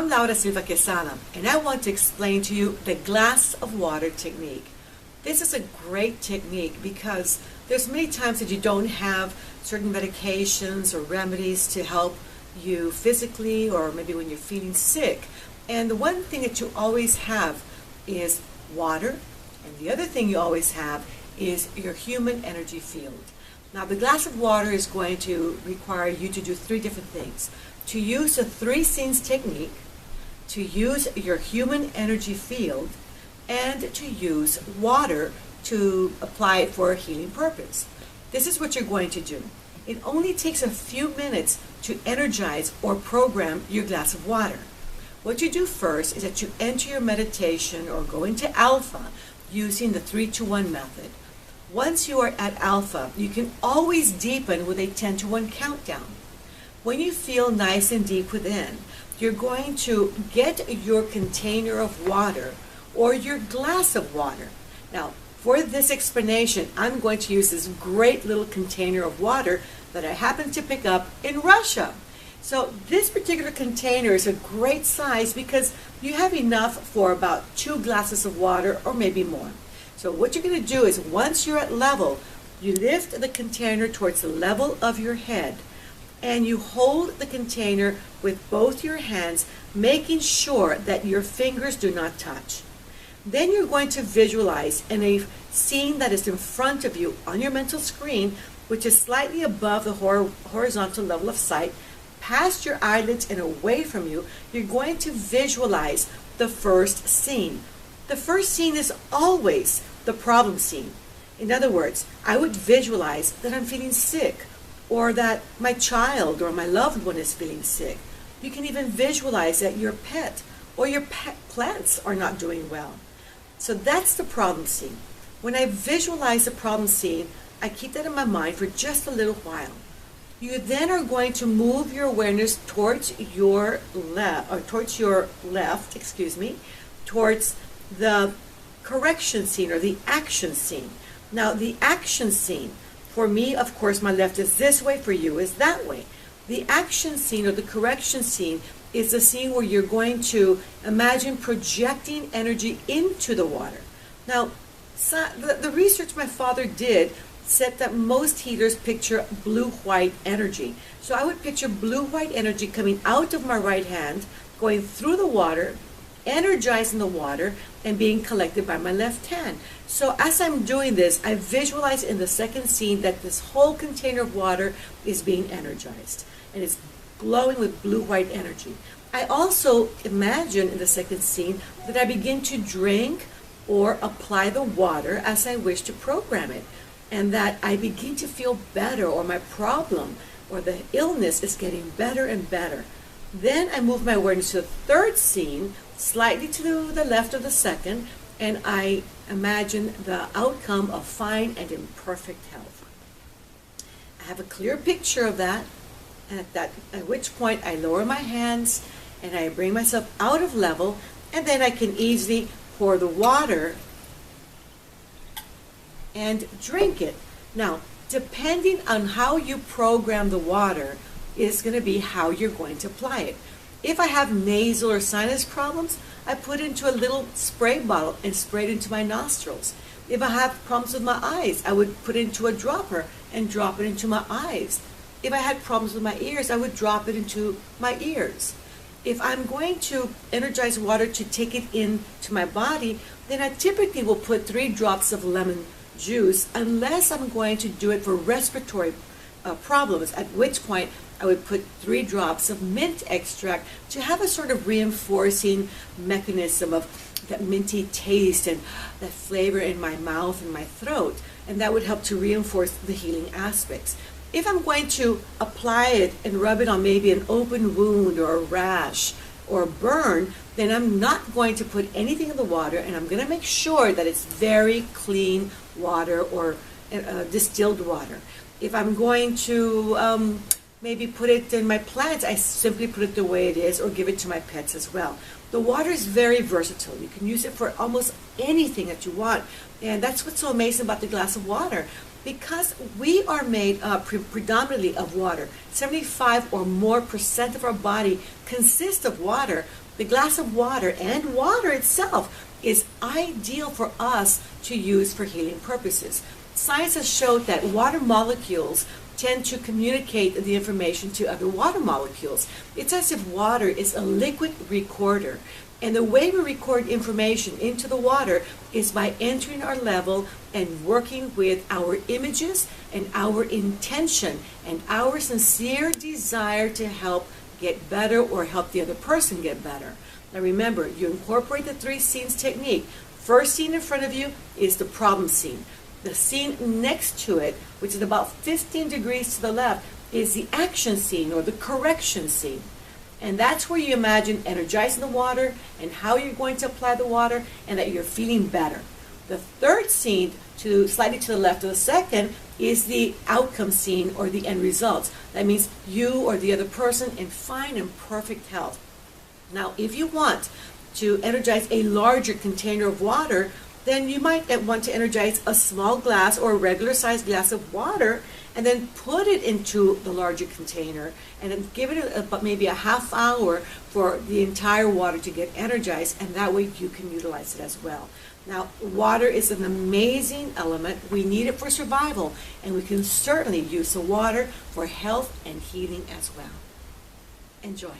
I'm Laura Silva Quesada, and I want to explain to you the glass of water technique. This is a great technique because there's many times that you don't have certain medications or remedies to help you physically, or maybe when you're feeling sick. And the one thing that you always have is water, and the other thing you always have is your human energy field. Now, the glass of water is going to require you to do three different things. To use the three scenes technique, to use your human energy field, and to use water to apply it for a healing purpose. This is what you're going to do. It only takes a few minutes to energize or program your glass of water. What you do first is that you enter your meditation or go into alpha using the 3-2-1 method. Once you are at alpha, you can always deepen with a 10-1 countdown. When you feel nice and deep within, you're going to get your container of water or your glass of water. Now, for this explanation, I'm going to use this great little container of water that I happen to pick up in Russia. So this particular container is a great size because you have enough for about 2 glasses of water or maybe more. So what you're going to do is, once you're at level, you lift the container towards the level of your head, and you hold the container with both your hands, making sure that your fingers do not touch. Then you're going to visualize in a scene that is in front of you on your mental screen, which is slightly above the horizontal level of sight, past your eyelids and away from you. You're going to visualize the first scene. The first scene is always the problem scene. In other words, I would visualize that I'm feeling sick, or that my child or my loved one is feeling sick. You can even visualize that your pet or your pet plants are not doing well. So that's the problem scene. When I visualize the problem scene, I keep that in my mind for just a little while. You then are going to move your awareness towards your left, towards the correction scene or the action scene. Now, the action scene, for me, of course, my left is this way, for you is that way. The action scene or the correction scene is the scene where you're going to imagine projecting energy into the water. Now, the research my father did said that most healers picture blue-white energy. So I would picture blue-white energy coming out of my right hand, going through the water, energizing the water, and being collected by my left hand. So as I'm doing this, I visualize in the second scene that this whole container of water is being energized, and it's glowing with blue-white energy. I also imagine in the second scene that I begin to drink or apply the water as I wish to program it, and that I begin to feel better, or my problem or the illness is getting better and better. Then I move my awareness to the third scene, slightly to the left of the second, and I imagine the outcome of fine and in perfect health. I have a clear picture of that, and at which point I lower my hands and I bring myself out of level, and then I can easily pour the water and drink it. Now, depending on how you program the water is going to be how you're going to apply it. If I have nasal or sinus problems, I put it into a little spray bottle and spray it into my nostrils. If I have problems with my eyes, I would put it into a dropper and drop it into my eyes. If I had problems with my ears, I would drop it into my ears. If I'm going to energize water to take it into my body, then I typically will put 3 drops of lemon juice, unless I'm going to do it for respiratory problems, at which point I would put 3 drops of mint extract to have a sort of reinforcing mechanism of that minty taste and that flavor in my mouth and my throat, and that would help to reinforce the healing aspects. If I'm going to apply it and rub it on maybe an open wound or a rash or a burn, then I'm not going to put anything in the water, and I'm going to make sure that it's very clean water or distilled water. If I'm going to maybe put it in my plants, I simply put it the way it is, or give it to my pets as well. The water is very versatile. You can use it for almost anything that you want, and that's what's so amazing about the glass of water. Because we are made up predominantly of water, 75 or more % of our body consists of water, the glass of water and water itself is ideal for us to use for healing purposes. Science has showed that water molecules tend to communicate the information to other water molecules. It's as if water is a liquid recorder. And the way we record information into the water is by entering our level and working with our images and our intention and our sincere desire to help get better or help the other person get better. Now remember, you incorporate the 3 scenes technique. First scene in front of you is the problem scene. The scene next to it, which is about 15 degrees to the left, is the action scene or the correction scene. And that's where you imagine energizing the water and how you're going to apply the water and that you're feeling better. The third scene, slightly to the left of the second, is the outcome scene or the end results. That means you or the other person in fine and perfect health. Now, if you want to energize a larger container of water, then you might want to energize a small glass or a regular sized glass of water and then put it into the larger container and then give it about maybe a half hour for the entire water to get energized, and that way you can utilize it as well. Now, water is an amazing element. We need it for survival, and we can certainly use the water for health and healing as well. Enjoy.